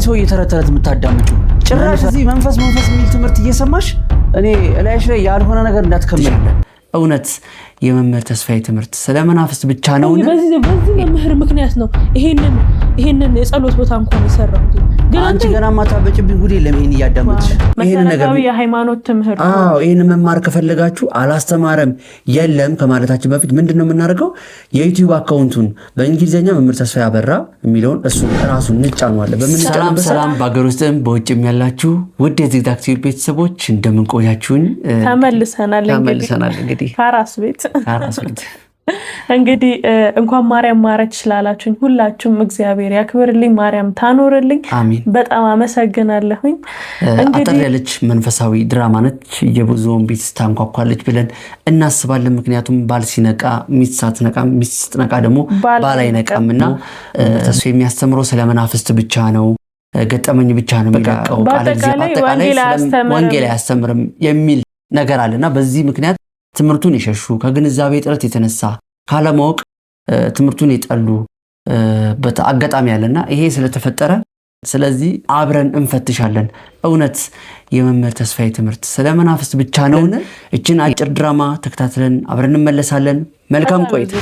ሰው እየተረተረት የምታዳምጩ ጭራሽ እዚህ መንፈስ የሚል ትምህርት እየሰማሽ እኔ እላይሽ ላይ ያልሆነ ነገር እንዳትከምል እውነት የመምህር ተስፋዬ ትምህርት ስለመናፍስት ብቻ ነው በዚህ መምህር ምክንያት ነው ይሄንን የጸሎት ቦታ እንኳን የሰራው ግን አንቺ ገና ማታበጭብኝ ጉድ የለም ይሄን ያዳምጥሽ ይሄን ነገር የሃይማኖት ትምህርት ይሄን መማር ከፈለጋችሁ አላስተማረም የለም ከማለታችን በፊት ምንድነው የምናደርገው የዩቲዩብ አካውንቱን በእንግሊዘኛ መምህር ተስፋዬ አበራ የሚለውን እሱን ራሱን እንጫነዋለን ሰላም በአገር ውስጥም በውጭም ያላችሁ ውድ የዚግዛግ ቲዩብ ቤተሰቦች እንደምን ቆያችሁኝ ተመልሰናል እንግዲህ ካራስ ቤት እንግዲህ እንኳን ማርያም ማረች ስላላችሁኝ ሁላችሁም እግዚአብሔር ያክብርልኝ ማርያም ታኖርልኝ በጣም አመሰግናለሁኝ እንግዲህ አጠር መንፈሳዊ ድራማ ነች የብዙውን ቤት ታንኳኳለች ብለን እናስባለን ምክንያቱም ባል ሲነቃ ሚስት ሳትነቃ ሚስት ስትነቃ ደግሞ ባል አይነቃምና ተስፋ የሚያስተምረው ስለመናፍስት ብቻ ነው ገጠመኝ ብቻ ነው የሚያቀው ቃል እግዚአብሔር አጠቃላይ ወንጌል ያስተምርም የሚል ነገር አለና በዚህ ምክንያት ትምርቱን ይሸሹ ከግንዛቤ ጥረት የተነሳ ካለማወቅ ትምርቱን ይጠሉ በአጋጣሚ ያለና ይሄ ስለተፈጠረ ስለዚህ አብረን እንፈትሻለን እውነት የመምህር ተስፋዬ ትምህርት ስለመናፍስት ብቻ ነው እቺን አጭር ድራማ ተከታትለን አብረን እንመለሳለን መልካም ቆይታ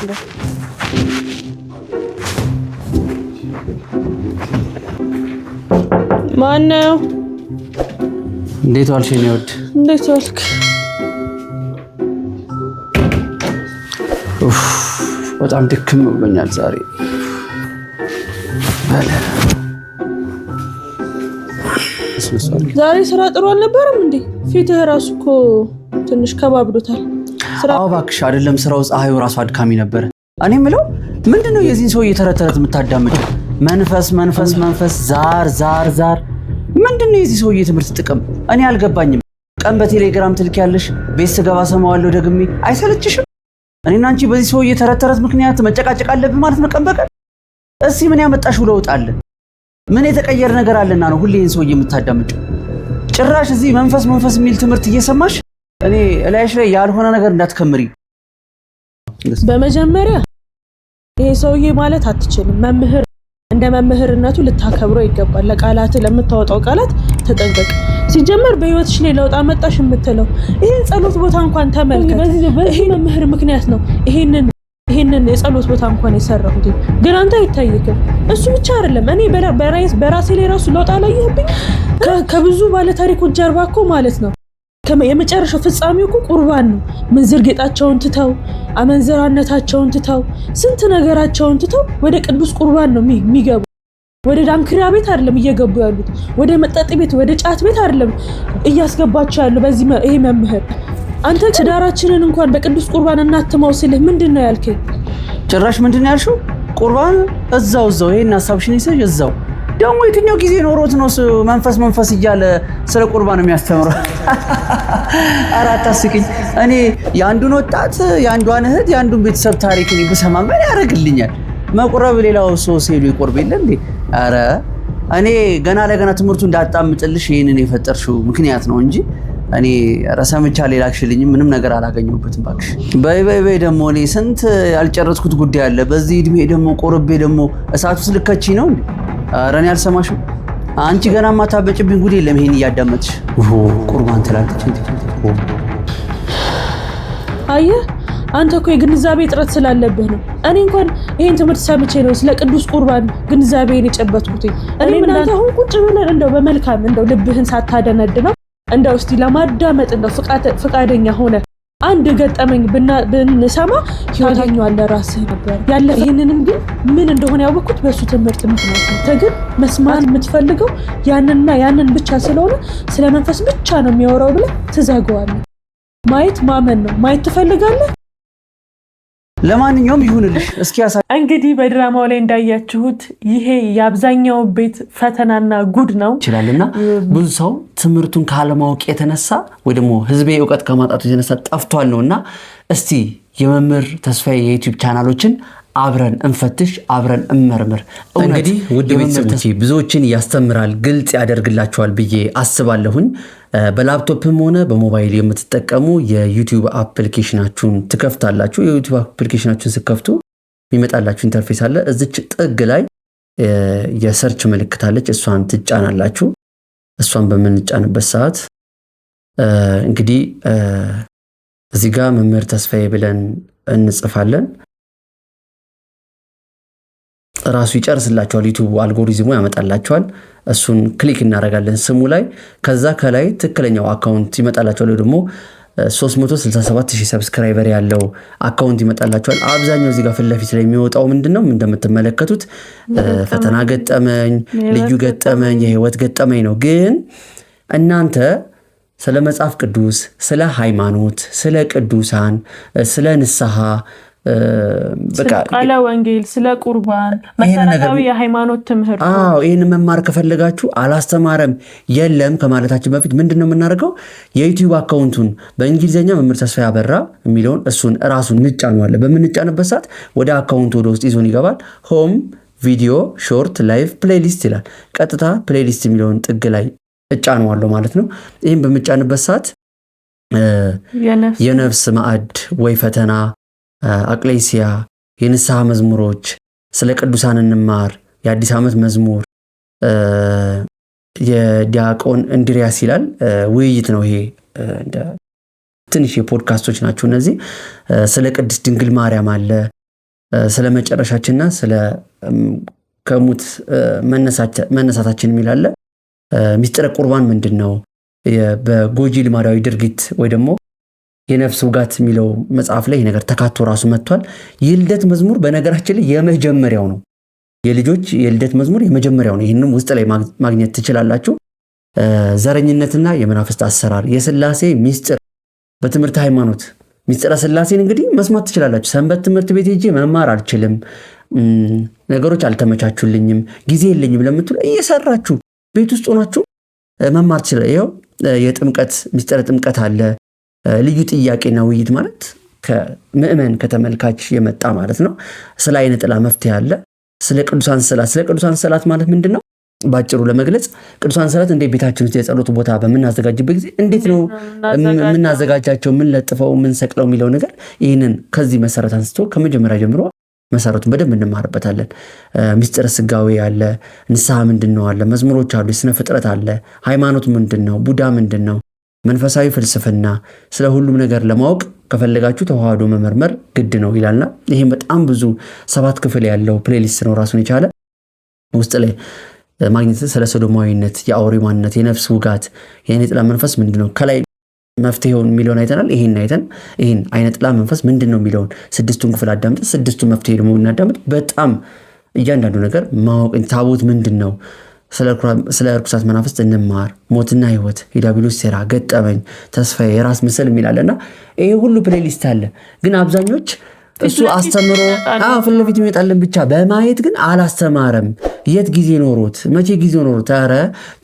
ማን ነው እንዴት ዋልሽ የኔ ወድ እንዴት ዋልክ በጣም ድክም ብሎኛል ዛሬ ዛሬ ስራ ጥሩ አልነበረም እንዴ ፊትህ ራሱ እኮ ትንሽ ከባብዶታል አዎ እባክሽ አይደለም ስራው ፀሐዩ ራሱ አድካሚ ነበር እኔ ምለው ምንድነው የዚህን ሰው እየተረተረት የምታዳምጡ መንፈስ ዛር ምንድነው የዚህ ሰው ትምህርት ጥቅም እኔ አልገባኝም ቀን በቴሌግራም ትልክ ያለሽ ቤት ስገባ ሰማዋለሁ ደግሜ አይሰለችሽም እኔና አንቺ በዚህ ሰው እየተረተረት ምክንያት መጨቃጨቅ አለብን ማለት ነው ቀን በቀን እስቲ ምን ያመጣሽው ለውጥ አለ ምን የተቀየረ ነገር አለና ነው ሁሌ ይሄን ሰው የምታዳምጩ ጭራሽ እዚህ መንፈስ የሚል ትምህርት እየሰማሽ እኔ እላይሽ ላይ ያልሆነ ነገር እንዳትከምሪ በመጀመሪያ ይሄ ሰውዬ ማለት አትችልም መምህር እንደ መምህርነቱ ልታከብረው ይገባል ለቃላት ለምታወጣው ቃላት ተጠንቀቅ ሲጀመር በህይወትሽ ላይ ለውጥ አመጣሽ የምትለው ይሄን ጸሎት ቦታ እንኳን ተመልከት ይሄ መምህር ምክንያት ነው ይሄንን የጸሎት ቦታ እንኳን የሰራው ግን አንተ አይታየክም እሱ ብቻ አይደለም እኔ በራሴ ላይ ራሱ ለውጥ አላየህብኝ ከብዙ ባለ ታሪኮች ጀርባ እኮ ማለት ነው የመጨረሻው ፍጻሜው እኮ ቁርባን ነው መንዝር ጌጣቸውን ትተው አመንዝራነታቸውን ትተው ስንት ነገራቸውን ትተው ወደ ቅዱስ ቁርባን ነው የሚገቡ ወደ ዳንክሪያ ቤት አይደለም እየገቡ ያሉት ወደ መጠጥ ቤት ወደ ጫት ቤት አይደለም እያስገባቸው ያሉ በዚህ ይሄ መምህር አንተ ትዳራችንን እንኳን በቅዱስ ቁርባን እናትመው ስልህ ምንድነው ያልከኝ ጭራሽ ምንድነው ያልሽው ቁርባን እዛው ይሄን ሐሳብሽን ይሰሽ እዛው ደግሞ የትኛው ጊዜ ኖሮት ነው መንፈስ እያለ ስለ ቁርባን የሚያስተምረው አራት አስቂኝ እኔ ያንዱን ወጣት ያንዱን እህት ያንዱን ቤተሰብ ታሪክ ነው በሰማ ምን ያረግልኛል መቁረብ ሌላው ሰው ሲሉ ይቆርብ የለ እንዴ አረ እኔ ገና ለገና ትምርቱ እንዳጣምጥልሽ ይሄንን የፈጠርሽው ምክንያት ነው እንጂ እኔ ረሰምቻ ሌላክሽልኝ ምንም ነገር አላገኘሁበትም ባክሽ በይ ደግሞ እኔ ስንት ያልጨረስኩት ጉዳይ አለ በዚህ እድሜ ደግሞ ቆርቤ ደግሞ እሳት ውስጥ ልከቺ ነው እንዴ አረን ያልሰማሽው አንቺ ገና ማታበጭብኝ ጉድ የለም ይሄን ያዳመጥሽ ቁርባን ትላለች እንዴ አየህ አንተ እኮ የግንዛቤ ጥረት ስላለብህ ነው እኔ እንኳን ይሄን ትምህርት ሰምቼ ነው ስለ ቅዱስ ቁርባን ግንዛቤን የጨበጥኩት እኔ ምን አንተ አሁን ቁጭ ብለን እንደው በመልካም እንደው ልብህን ሳታደነድነው እንደው እስቲ ለማዳመጥ እንደው ፍቃደኛ ሆነ አንድ ገጠመኝ ብንሰማ ህይወታኛው አለ ራስህ ነበር ያለ ይሄንንም ግን ምን እንደሆነ ያወቅኩት በሱ ትምህርት ምክንያት ነው ተግን መስማት የምትፈልገው ያንን ብቻ ስለሆነ ስለ መንፈስ ብቻ ነው የሚያወራው ብለህ ትዘጋዋለህ ማየት ማመን ነው ማየት ትፈልጋለህ ለማንኛውም ይሁንልሽ እስኪ ያሳይ እንግዲህ በድራማው ላይ እንዳያችሁት ይሄ ያብዛኛው ቤት ፈተናና ጉድ ነው ይችላልና ብዙ ሰው ትምርቱን ካለማወቅ የተነሳ ወይ ደግሞ ህዝቤ ዕውቀት ከማጣቱ የተነሳ ጠፍቷል ነውና እስቲ የመምህር ተስፋዬ የዩቲዩብ ቻናሎችን አብረን እንፈትሽ አብረን እንመርምር እንግዲህ ውድ ቤተሰቦች ብዙዎችን ያስተምራል ግልጽ ያደርግላችኋል ብዬ አስባለሁኝ በላፕቶፕም ሆነ በሞባይል የምትጠቀሙ የዩቲዩብ አፕሊኬሽናችሁን ትከፍታላችሁ የዩቲዩብ አፕሊኬሽናችሁን ስትከፍቱ የሚመጣላችሁ ኢንተርፌስ አለ እዚች ጥግ ላይ የሰርች ምልክት አለች። እሷን ትጫናላችሁ። እሷን በምንጫንበት ሰዓት እንግዲህ እዚህ ጋር መምህር ተስፋዬ ብለን እንጽፋለን። ራሱ ይጨርስላችኋል። ዩቲዩብ አልጎሪዝሙ ያመጣላችኋል። እሱን ክሊክ እናደርጋለን ስሙ ላይ። ከዛ ከላይ ትክክለኛው አካውንት ይመጣላችኋል። ደግሞ 367000 ሰብስክራይበር ያለው አካውንት ይመጣላችኋል። አብዛኛው እዚህ ጋር ፊት ለፊት ላይ የሚወጣው ምንድነው እንደምትመለከቱት ፈተና ገጠመኝ፣ ልዩ ገጠመኝ፣ የህይወት ገጠመኝ ነው። ግን እናንተ ስለ መጽሐፍ ቅዱስ፣ ስለ ሃይማኖት፣ ስለ ቅዱሳን፣ ስለ ንስሐ በቃ ቃለ ወንጌል፣ ስለ ቁርባን፣ መሰረታዊ የሃይማኖት ትምህርት ይሄን መማር ከፈለጋችሁ አላስተማረም የለም ከማለታችን በፊት ምንድነው የምናደርገው? የዩቲዩብ አካውንቱን በእንግሊዘኛ መምህር ተስፋዬ አበራ የሚለውን እሱን ራሱን እንጫነዋለን። በምንጫንበት ሰዓት ወደ አካውንቱ ወደ ውስጥ ይዞን ይገባል። ሆም ቪዲዮ ሾርት ላይቭ ፕሌሊስት ይላል። ቀጥታ ፕሌሊስት የሚለውን ጥግ ላይ እጫነዋለሁ ማለት ነው። ይህም በምጫንበት ሰዓት የነፍስ ማዕድ ወይ ፈተና፣ አቅሌሲያ፣ የንስሐ መዝሙሮች፣ ስለ ቅዱሳን እንማር፣ የአዲስ ዓመት መዝሙር፣ የዲያቆን እንድሪያስ ይላል። ውይይት ነው ይሄ፣ እንደ ትንሽ የፖድካስቶች ናቸው እነዚህ። ስለ ቅድስት ድንግል ማርያም አለ፣ ስለ መጨረሻችንና ስለ ከሙት መነሳታችን የሚል አለ። ሚስጥረ ቁርባን ምንድነው? በጎጂ ልማዳዊ ድርጊት ወይ ደግሞ የነፍስ ውጋት የሚለው መጽሐፍ ላይ ነገር ተካቶ ራሱ መጥቷል። የልደት መዝሙር በነገራችን ላይ የመጀመሪያው ነው። የልጆች የልደት መዝሙር የመጀመሪያው ነው። ይህንም ውስጥ ላይ ማግኘት ትችላላችሁ። ዘረኝነትና የመናፍስት አሰራር፣ የሥላሴ ሚስጥር በትምህርት ሃይማኖት ሚስጥረ ሥላሴን እንግዲህ መስማት ትችላላችሁ። ሰንበት ትምህርት ቤት ሄጄ መማር አልችልም፣ ነገሮች አልተመቻቹልኝም፣ ጊዜ የለኝም ለምትሉ እየሰራችሁ ቤት ውስጥ ሆናችሁ መማር ትችላላችሁ። ይኸው የጥምቀት ሚስጥረ ጥምቀት አለ። ልዩ ጥያቄና ውይይት ማለት ከምእመን ከተመልካች የመጣ ማለት ነው። ስለ አይነ ጥላ መፍትሄ አለ። ስለ ቅዱሳን ስዕላት፣ ስለ ቅዱሳን ስዕላት ማለት ምንድነው? ባጭሩ ለመግለጽ ቅዱሳን ስዕላት እንደ ቤታችን ውስጥ የጸሎት ቦታ በምናዘጋጅበት ጊዜ እንዴት ነው የምናዘጋጃቸው፣ ምን ለጥፈው ምን ሰቅለው የሚለው ነገር ይህንን ከዚህ መሰረት አንስቶ ከመጀመሪያ ጀምሮ መሰረቱን በደንብ እንማርበታለን። ሚስጥረ ስጋዌ አለ፣ ንስሐ ምንድነው አለ፣ መዝሙሮች አሉ፣ የስነ ፍጥረት አለ፣ ሃይማኖት ምንድነው፣ ቡዳ ምንድነው፣ መንፈሳዊ ፍልስፍና። ስለ ሁሉም ነገር ለማወቅ ከፈለጋችሁ ተዋህዶ መመርመር ግድ ነው ይላልና ይሄም በጣም ብዙ 7 ክፍል ያለው ፕሌሊስት ነው ራሱን የቻለ። ውስጥ ላይ ማግኘት ስለ ሶዶማዊነት፣ የአውሬ ማንነት፣ የነፍስ ውጋት፣ የአይነ ጥላ መንፈስ ምንድነው፣ ከላይ መፍትሄውን የሚለውን አይተናል። ይሄን አይተን ይሄን አይነ ጥላ መንፈስ ምንድነው የሚለውን 6ቱን ክፍል አዳምጠን 6ቱን መፍትሄ ደግሞ እናዳምጥ። በጣም እያንዳንዱ ነገር ማወቅ፣ ታቦት ምንድነው፣ ስለ እርኩሳት መናፍስት እንማር፣ ሞትና ህይወት፣ የዲያብሎስ ሴራ፣ ገጠመኝ፣ ተስፋዬ፣ የራስ ምስል የሚላልና ይሄ ሁሉ ፕሌሊስት አለ። ግን አብዛኞች እሱ አስተምሮ ፊት ለፊት ይመጣልን ብቻ በማየት ግን አላስተማረም። የት ጊዜ ኖሮት መቼ ጊዜ ኖሮት ኧረ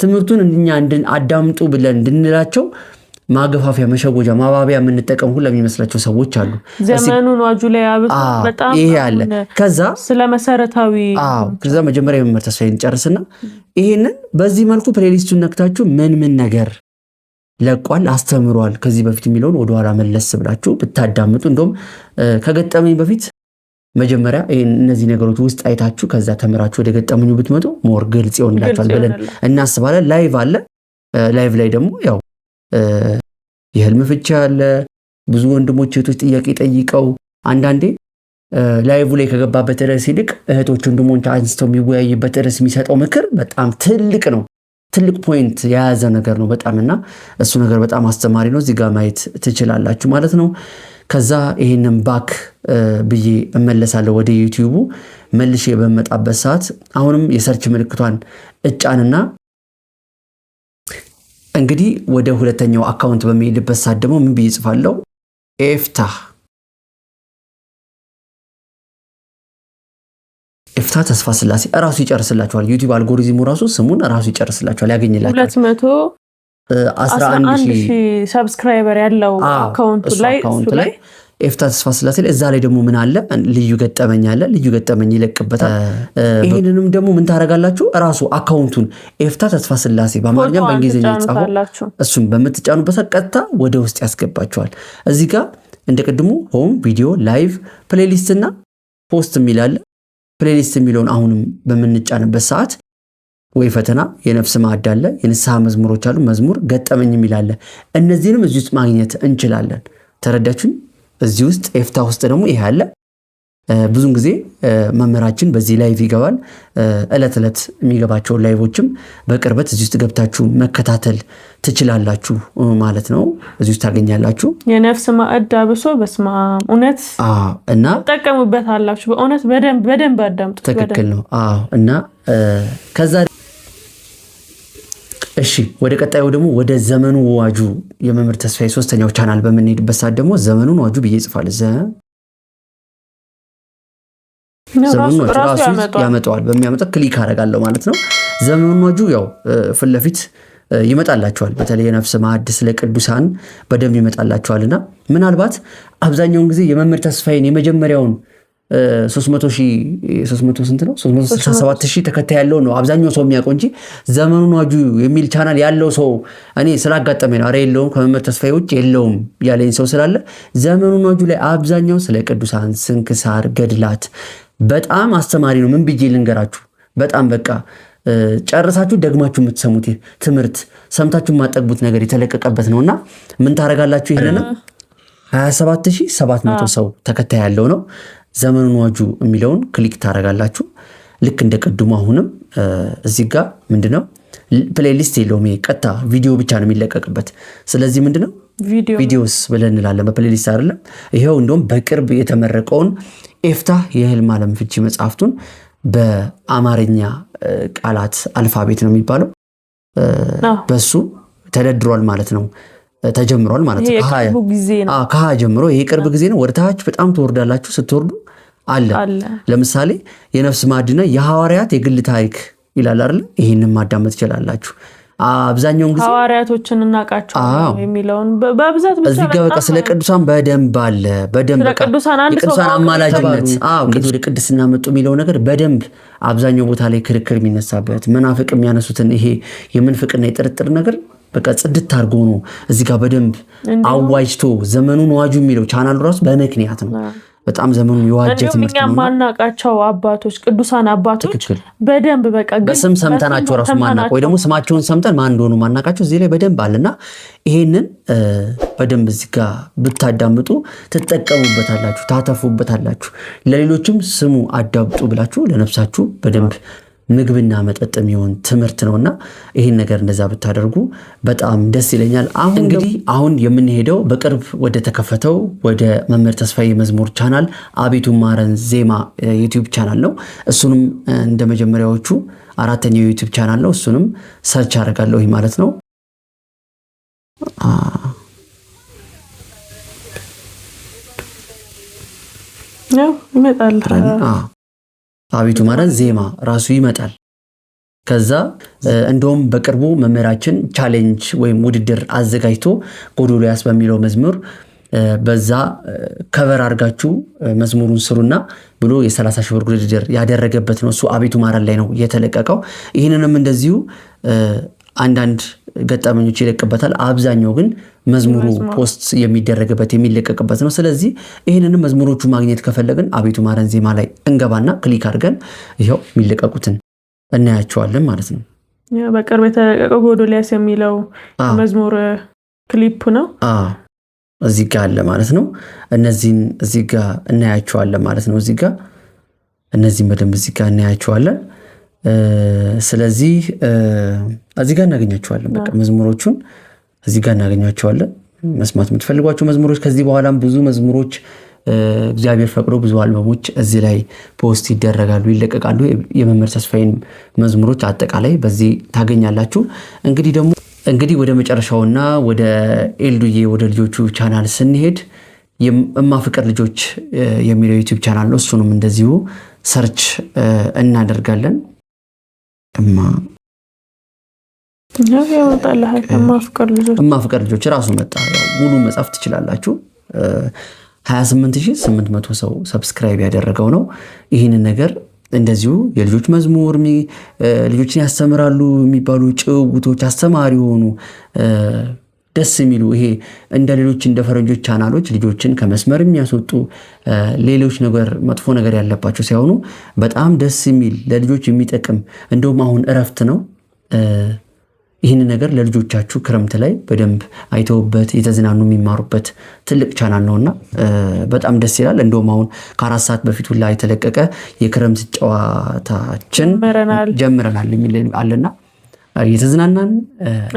ትምህርቱን እኛ አዳምጡ ብለን እንድንላቸው ማገፋፊያ፣ መሸጎጃ፣ ማባቢያ የምንጠቀም ሁሉ የሚመስላቸው ሰዎች አሉ። ዘመኑን ዋጁ ላይ በጣም ይሄ አለ። ከዛ ስለ መሰረታዊ ከዛ መጀመሪያ የመምህር ተስፋዬን ጨርስና ይሄንን በዚህ መልኩ ፕሌሊስቱን ነክታችሁ ምን ነገር ለቋል አስተምሯል ከዚህ በፊት የሚለውን ወደ ኋላ መለስ ብላችሁ ብታዳምጡ እንደውም ከገጠመኝ በፊት መጀመሪያ እነዚህ ነገሮች ውስጥ አይታችሁ ከዛ ተምራችሁ ወደ ገጠመኙ ብትመጡ ሞር ግልጽ ይሆንላችኋል ብለን እናስባለን። ላይቭ አለ። ላይቭ ላይ ደግሞ ያው የህልም ፍቺ አለ። ብዙ ወንድሞች እህቶች ጥያቄ ጠይቀው አንዳንዴ ላይቭ ላይ ከገባበት ርዕስ ይልቅ እህቶች ወንድሞች አንስተው የሚወያዩበት ርዕስ የሚሰጠው ምክር በጣም ትልቅ ነው። ትልቅ ፖይንት የያዘ ነገር ነው በጣምና እሱ ነገር በጣም አስተማሪ ነው። እዚህ ጋር ማየት ትችላላችሁ ማለት ነው። ከዛ ይሄንን ባክ ብዬ እመለሳለሁ ወደ ዩቲዩቡ። መልሼ በመጣበት ሰዓት አሁንም የሰርች ምልክቷን እጫንና እንግዲህ ወደ ሁለተኛው አካውንት በሚሄድበት ሰዓት ደግሞ ምን ብዬ ጽፋለሁ? ኤፍታህ ተስፋ ስላሴ ራሱ ይጨርስላችኋል። ዩቲዩብ አልጎሪዝሙ ራሱ ስሙን ራሱ ይጨርስላችኋል፣ ያገኝላችኋል። 211,000 ሰብስክራይበር ያለው አካውንቱ ላይ ኤፍታህ ተስፋ ስላሴ ላይ እዛ ላይ ደግሞ ምን አለ? ልዩ ገጠመኝ አለ። ልዩ ገጠመኝ ይለቅበታል። ይሄንንም ደግሞ ምን ታረጋላችሁ? ራሱ አካውንቱን ኤፍታህ ተስፋ ስላሴ በአማርኛም በእንግሊዝኛ ይጻፋል። እሱም በምትጫኑበት ቀጥታ ወደ ውስጥ ያስገባችኋል። እዚህ ጋር እንደቀድሞ ሆም ቪዲዮ ላይቭ ፕሌሊስት እና ፖስት የሚላል ፕሌሊስት የሚለውን አሁንም በምንጫንበት ሰዓት ወይ ፈተና የነፍስ ማዕድ አለ፣ የንስሐ መዝሙሮች አሉ፣ መዝሙር ገጠመኝ የሚላለ እነዚህንም እዚህ ውስጥ ማግኘት እንችላለን። ተረዳችሁኝ? እዚህ ውስጥ ኤፍታ ውስጥ ደግሞ ይሄ አለ። ብዙን ጊዜ መምህራችን በዚህ ላይቭ ይገባል። እለት እለት የሚገባቸውን ላይቮችም በቅርበት እዚህ ውስጥ ገብታችሁ መከታተል ትችላላችሁ ማለት ነው። እዚህ ውስጥ ታገኛላችሁ። የነፍስ ማዕድ አብሶ በስማ እውነት እና ተጠቀሙበታላችሁ። በእውነት በደንብ አዳምጡት። ትክክል ነው። እና ከዛ እሺ ወደ ቀጣዩ ደግሞ ወደ ዘመኑ ዋጁ የመምህር ተስፋዬ ሶስተኛው ቻናል በምንሄድበት ሰዓት ደግሞ ዘመኑን ዋጁ ብዬ ይጽፋል። ዘመኑን ዋጁ ራሱ ያመጣዋል። በሚያመጣው ክሊክ አደርጋለሁ ማለት ነው። ዘመኑን ዋጁ ያው ፊት ለፊት ይመጣላችኋል። በተለይ የነፍስ ማዕድ ስለ ቅዱሳን በደንብ ይመጣላችኋልና ምናልባት አብዛኛውን ጊዜ የመምህር ተስፋዬን የመጀመሪያውን 300 ስንት ነው 367,000 ተከታይ ያለው ነው አብዛኛው ሰው የሚያውቀው እንጂ ዘመኑን ዋጁ የሚል ቻናል ያለው ሰው እኔ ስላጋጠመኝ ነው። አረ የለውም ከመምህር ተስፋዬ ውጭ የለውም ያለኝ ሰው ስላለ ዘመኑን ዋጁ ላይ አብዛኛው ስለ ቅዱሳን ስንክሳር፣ ገድላት በጣም አስተማሪ ነው። ምን ብዬ ልንገራችሁ? በጣም በቃ ጨርሳችሁ ደግማችሁ የምትሰሙት ትምህርት ሰምታችሁ የማጠግቡት ነገር የተለቀቀበት ነውና ምን ታረጋላችሁ? ይሄንን 27700 ሰው ተከታይ ያለው ነው። ዘመኑን ዋጁ የሚለውን ክሊክ ታረጋላችሁ። ልክ እንደ ቅድሙ አሁንም እዚህ ጋር ምንድነው ፕሌሊስት የለውም። ቀጥታ ቪዲዮ ብቻ ነው የሚለቀቅበት። ስለዚህ ምንድነው ቪዲዮስ ብለን እንላለን በፕሌሊስት አይደለም። ይሄው እንደውም በቅርብ የተመረቀውን ኤፍታ የህልም ዓለም ፍቺ መጽሐፍቱን በአማርኛ ቃላት አልፋቤት ነው የሚባለው በሱ ተደድሯል ማለት ነው። ተጀምሯል ማለት ነው። ከሀ ጀምሮ ይሄ ቅርብ ጊዜ ነው። ወደታች በጣም ትወርዳላችሁ። ስትወርዱ አለ ለምሳሌ የነፍስ ማዕድና የሐዋርያት የግል ታሪክ ይላል አይደል? ይሄንን ማዳመጥ ትችላላችሁ። አብዛኛውን ጊዜ ሐዋርያቶችን እናቃቸው የሚለውን በብዛት እዚህ ጋር በቃ ስለ ቅዱሳን በደንብ አለ። በደንብ በቃ የቅዱሳን አማላጅነት እንግዲህ ወደ ቅድስና መጡ የሚለው ነገር በደንብ አብዛኛው ቦታ ላይ ክርክር የሚነሳበት መናፍቅ የሚያነሱትን ይሄ የምንፍቅና የጥርጥር ነገር በቃ ጽድት አድርጎ ነው እዚህ ጋር በደንብ አዋጅቶ ዘመኑን ዋጁ የሚለው ቻናሉ ራሱ በምክንያት ነው። በጣም ዘመኑን የዋጀ ትምህርት ነው። ማናቃቸው አባቶች ቅዱሳን አባቶች በደንብ በቃ በስም ሰምተናቸው ራሱ ማናቀው ወይ ደግሞ ስማቸውን ሰምተን ማን እንደሆኑ ማናቃቸው እዚህ ላይ በደንብ አለና ይሄንን በደንብ እዚህ ጋር ብታዳምጡ ትጠቀሙበታላችሁ፣ ታተፉበታላችሁ። ለሌሎችም ስሙ አዳምጡ ብላችሁ ለነፍሳችሁ በደንብ ምግብና መጠጥ የሚሆን ትምህርት ነውና ይሄን ነገር እንደዛ ብታደርጉ በጣም ደስ ይለኛል። አሁን እንግዲህ የምንሄደው በቅርብ ወደ ተከፈተው ወደ መምህር ተስፋዬ መዝሙር ቻናል አቤቱ ማረን ዜማ ዩቲዩብ ቻናል ነው። እሱንም እንደ መጀመሪያዎቹ አራተኛው ዩቲዩብ ቻናል ነው። እሱንም ሰርች አደርጋለሁ ማለት ነው። ይመጣል። አቤቱ ማረን ዜማ ራሱ ይመጣል። ከዛ እንደውም በቅርቡ መምህራችን ቻሌንጅ ወይም ውድድር አዘጋጅቶ ጎዶልያስ በሚለው መዝሙር በዛ ከቨር አድርጋችሁ መዝሙሩን ስሩና ብሎ የ30 ሺህ ብር ውድድር ያደረገበት ነው። እሱ አቤቱ ማረን ላይ ነው የተለቀቀው። ይህንንም እንደዚሁ አንዳንድ ገጠመኞች ይለቅበታል። አብዛኛው ግን መዝሙሩ ፖስት የሚደረግበት የሚለቀቅበት ነው። ስለዚህ ይህንንም መዝሙሮቹ ማግኘት ከፈለግን አቤቱ ማረን ዜማ ላይ እንገባና ክሊክ አድርገን ይኸው የሚለቀቁትን እናያቸዋለን ማለት ነው። በቅርብ የተለቀቀው ጎዶልያስ የሚለው መዝሙር ክሊፕ ነው። እዚህ ጋር አለ ማለት ነው። እነዚህን እዚህ ጋር እናያቸዋለን ማለት ነው። እዚህ ጋር እነዚህን በደንብ እዚህ ጋር እናያቸዋለን። ስለዚህ እዚህ ጋር እናገኛቸዋለን። በቃ መዝሙሮቹን እዚህ ጋር እናገኛቸዋለን። መስማት የምትፈልጓቸው መዝሙሮች ከዚህ በኋላም ብዙ መዝሙሮች እግዚአብሔር ፈቅዶ ብዙ አልበሞች እዚህ ላይ ፖስት ይደረጋሉ፣ ይለቀቃሉ። የመምህር ተስፋዬን መዝሙሮች አጠቃላይ በዚህ ታገኛላችሁ። እንግዲህ ወደ መጨረሻውና ወደ ኤልዱዬ ወደ ልጆቹ ቻናል ስንሄድ የማፍቅር ልጆች የሚለው ዩቲዩብ ቻናል ነው። እሱንም እንደዚሁ ሰርች እናደርጋለን። እማፍቅር ልጆች ራሱ መጣ። ሙሉ መጻፍ ትችላላችሁ። 28800 ሰው ሰብስክራይብ ያደረገው ነው። ይህንን ነገር እንደዚሁ የልጆች መዝሙር ልጆችን ያስተምራሉ የሚባሉ ጭውውቶች፣ አስተማሪ የሆኑ ደስ የሚሉ ይሄ እንደ ሌሎች እንደ ፈረንጆች ቻናሎች ልጆችን ከመስመር የሚያስወጡ ሌሎች ነገር መጥፎ ነገር ያለባቸው ሳይሆኑ በጣም ደስ የሚል ለልጆች የሚጠቅም እንደውም አሁን እረፍት ነው ይህን ነገር ለልጆቻችሁ ክረምት ላይ በደንብ አይተውበት የተዝናኑ የሚማሩበት ትልቅ ቻናል ነውና በጣም ደስ ይላል። እንደውም አሁን ከ4 ሰዓት በፊት ሁላ የተለቀቀ የክረምት ጨዋታችን ጀምረናል የሚል አለና የተዝናናን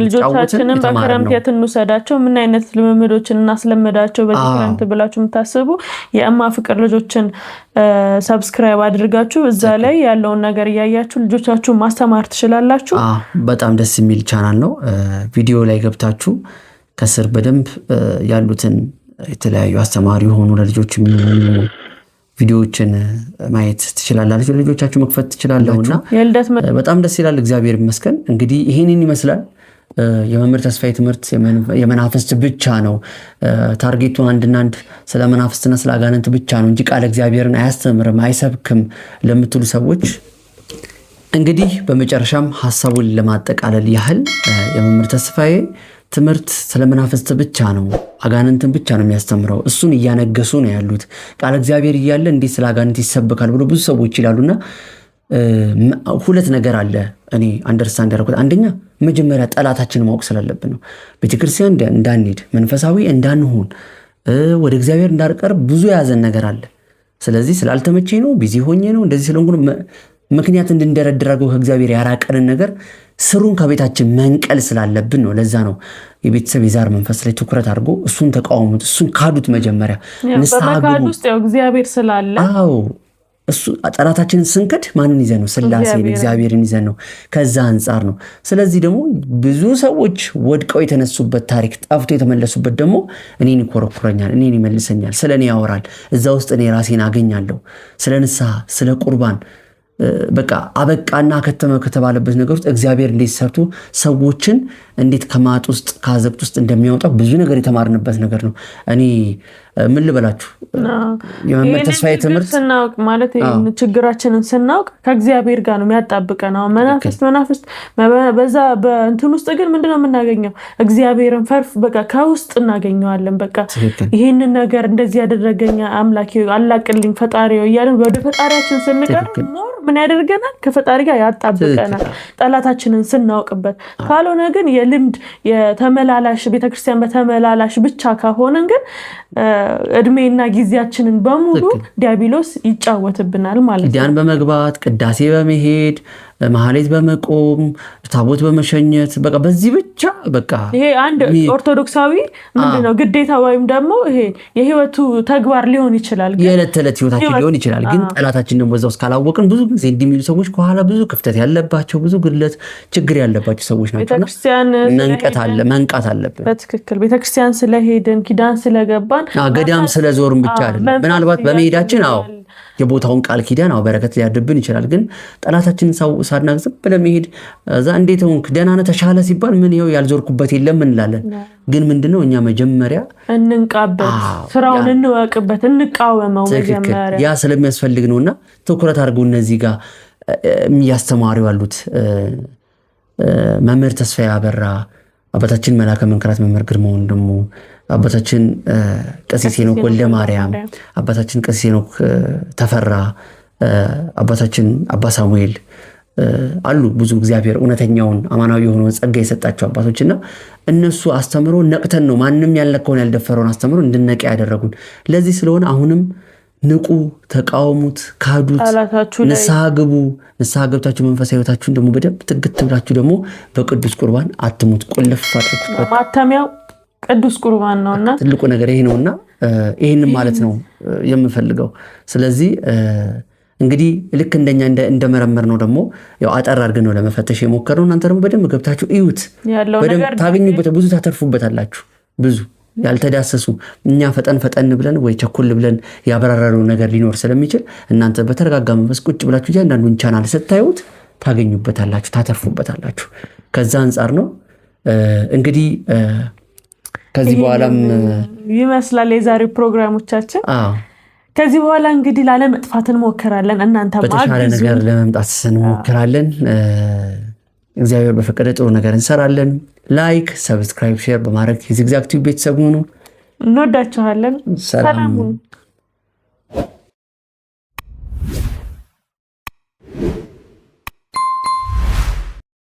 ልጆቻችንን በክረምት የት እንውሰዳቸው ምን አይነት ልምምዶችን እናስለምዳቸው በዚህ ክረምት ብላችሁ የምታስቡ የእማ ፍቅር ልጆችን ሰብስክራይብ አድርጋችሁ እዛ ላይ ያለውን ነገር ያያችሁ ልጆቻችሁን ማስተማር ትችላላችሁ። በጣም ደስ የሚል ቻናል ነው። ቪዲዮ ላይ ገብታችሁ ከስር በደንብ ያሉትን የተለያዩ አስተማሪ የሆኑ ለልጆች የሚሆኑ ቪዲዮዎችን ማየት ትችላላችሁ። ለልጆቻችሁ መክፈት ትችላላችሁና በጣም ደስ ይላል። እግዚአብሔር ይመስገን። እንግዲህ ይሄንን ይመስላል የመምህር ተስፋዬ ትምህርት የመናፍስት ብቻ ነው። ታርጌቱ አንድና አንድ ስለ መናፍስትና ስለ አጋንንት ብቻ ነው እንጂ ቃል እግዚአብሔርን አያስተምርም አይሰብክም ለምትሉ ሰዎች እንግዲህ በመጨረሻም ሐሳቡን ለማጠቃለል ያህል የመምህር ተስፋዬ ትምህርት ስለ መናፍስት ብቻ ነው አጋንንትን ብቻ ነው የሚያስተምረው። እሱን እያነገሱ ነው ያሉት። ቃል እግዚአብሔር እያለ እንዴት ስለ አጋንንት ይሰበካል ብሎ ብዙ ሰዎች ይላሉና ሁለት ነገር አለ እኔ አንደርስታንድ ያደረኩት። አንደኛ መጀመሪያ ጠላታችንን ማወቅ ስላለብን ነው። ቤተክርስቲያን እንዳንሄድ መንፈሳዊ እንዳንሆን ወደ እግዚአብሔር እንዳንቀርብ ብዙ ያዘን ነገር አለ። ስለዚህ ስላልተመቼ ነው ቢዚ ሆኜ ነው እንደዚህ ስለሆንኩ ምክንያት እንድንደረድራገው ከእግዚአብሔር ያራቀንን ነገር ስሩን ከቤታችን መንቀል ስላለብን ነው። ለዛ ነው የቤተሰብ የዛር መንፈስ ላይ ትኩረት አድርጎ እሱን ተቃውሙት፣ እሱን ካዱት። መጀመሪያ በመካድ ውስጥ ያው እግዚአብሔር ስላለ እሱ ጠላታችንን ስንከድ ማንን ይዘን ነው? ስላሴን እግዚአብሔርን ይዘን ነው። ከዛ አንጻር ነው። ስለዚህ ደግሞ ብዙ ሰዎች ወድቀው የተነሱበት ታሪክ ጠፍቶ የተመለሱበት ደግሞ እኔን ይኮረኩረኛል፣ እኔን ይመልሰኛል፣ ስለ እኔ ያወራል። እዛ ውስጥ እኔ ራሴን አገኛለሁ። ስለ ንስሐ ስለ ቁርባን በቃ አበቃና ከተመ ከተባለበት ነገር ውስጥ እግዚአብሔር እንዴት ሰርቶ ሰዎችን እንዴት ከማጥ ውስጥ ከአዘቅት ውስጥ እንደሚያወጣ ብዙ ነገር የተማርንበት ነገር ነው። እኔ ምን ልበላችሁ የመምህር ተስፋዬ ትምህርት ስናውቅ ማለት ችግራችንን ስናውቅ ከእግዚአብሔር ጋር ነው የሚያጣብቀን። አሁን መናፍስት በዛ በእንትን ውስጥ ግን ምንድነው የምናገኘው? እግዚአብሔርን ፈርፍ በቃ ከውስጥ እናገኘዋለን። በቃ ይሄንን ነገር እንደዚህ ያደረገኝ አምላኬ አላቅልኝ ፈጣሪው እያልን ወደ ፈጣሪያችን ስንቀርብ ምን ያደርገናል? ከፈጣሪ ጋር ያጣብቀናል። ጠላታችንን ስናውቅበት። ካልሆነ ግን የልምድ የተመላላሽ ቤተክርስቲያን በተመላላሽ ብቻ ከሆነን ግን እድሜና ጊዜያችንን በሙሉ ዲያብሎስ ይጫወትብናል ማለት ነው። ዲያን በመግባት ቅዳሴ በመሄድ ማህሌት በመቆም ታቦት በመሸኘት በቃ በዚህ ብቻ በቃ ይሄ አንድ ኦርቶዶክሳዊ ምንድነው ግዴታ ወይም ደግሞ ይሄ የህይወቱ ተግባር ሊሆን ይችላል፣ የዕለት ተዕለት ህይወታችን ሊሆን ይችላል። ግን ጠላታችን ደግሞ በዛው እስካላወቅን ብዙ ጊዜ እንደሚሉ ሰዎች ከኋላ ብዙ ክፍተት ያለባቸው ብዙ ግለት ችግር ያለባቸው ሰዎች ናቸው። ቤተክርስቲያን መንቃት አለብን። በትክክል ቤተክርስቲያን ስለሄድን ኪዳን ስለገባን ገዳም ስለዞርን ብቻ አይደለም። ምናልባት በመሄዳችን የቦታውን ቃል ኪዳን በረከት ሊያድርብን ይችላል። ግን ጠላታችንን ሳናቅ ዝም ብለን መሄድ እዛ እንዴት ሆንክ ደህና ነህ ተሻለ ሲባል ምን ይኸው ያልዞርኩበት የለም እንላለን። ግን ምንድነው እኛ መጀመሪያ እንንቃበት፣ ስራውን እንወቅበት፣ እንቃወመው መጀመሪያ ያ ስለሚያስፈልግ ነውና ትኩረት አድርገው እነዚህ ጋር የሚያስተማሩ ያሉት መምህር ተስፋዬ አበራ፣ አባታችን መላከ መንክራት መምህር ግርማ ወንድሙ፣ አባታችን ቀሲስ ሄኖክ ወልደ ማርያም፣ አባታችን ቀሲስ ሄኖክ ተፈራ፣ አባታችን አባ ሳሙኤል አሉ። ብዙ እግዚአብሔር እውነተኛውን አማናዊ የሆነውን ጸጋ የሰጣቸው አባቶችና እነሱ አስተምሮ ነቅተን ነው ማንም ያልነካውን ያልደፈረውን አስተምሮ እንድንነቃ ያደረጉን። ለዚህ ስለሆነ አሁንም ንቁ፣ ተቃውሙት፣ ካዱት፣ ንስሐ ግቡ። ንስሐ ገብታችሁ መንፈሳዊ ህይወታችሁን ደግሞ በደንብ ትግት ብላችሁ ደግሞ በቅዱስ ቁርባን አትሙት። ቁልፍ አድርጉት። ማተሚያው ቅዱስ ቁርባን ነውና ትልቁ ነገር ይሄ ነውና ይሄን ማለት ነው የምፈልገው። ስለዚህ እንግዲህ ልክ እንደኛ እንደመረመር ነው ደግሞ ያው አጠር አድርገን ነው ለመፈተሽ የሞከርነው። እናንተ ደግሞ በደንብ ገብታችሁ እዩት፣ በደንብ ታገኙበት፣ ብዙ ታተርፉበታላችሁ። ብዙ ያልተዳሰሱ እኛ ፈጠን ብለን ወይ ቸኩል ብለን ያበራራነው ነገር ሊኖር ስለሚችል እናንተ በተረጋጋ መንፈስ ቁጭ ብላችሁ እያንዳንዱን ቻናል ስታዩት ታገኙበታላችሁ፣ ታተርፉበታላችሁ። ከዛ አንጻር ነው እንግዲህ ከዚህ በኋላም ይመስላል የዛሬው ፕሮግራሞቻችን። ከዚህ በኋላ እንግዲህ ላለመጥፋት እንሞክራለን። እናንተ በተሻለ ነገር ለመምጣት እንሞክራለን። እግዚአብሔር በፈቀደ ጥሩ ነገር እንሰራለን። ላይክ፣ ሰብስክራይብ፣ ሼር በማድረግ የዚግዛግ ቲዩብ ቤተሰብ ሁኑ። እንወዳችኋለን። ሰላም ሁኑ።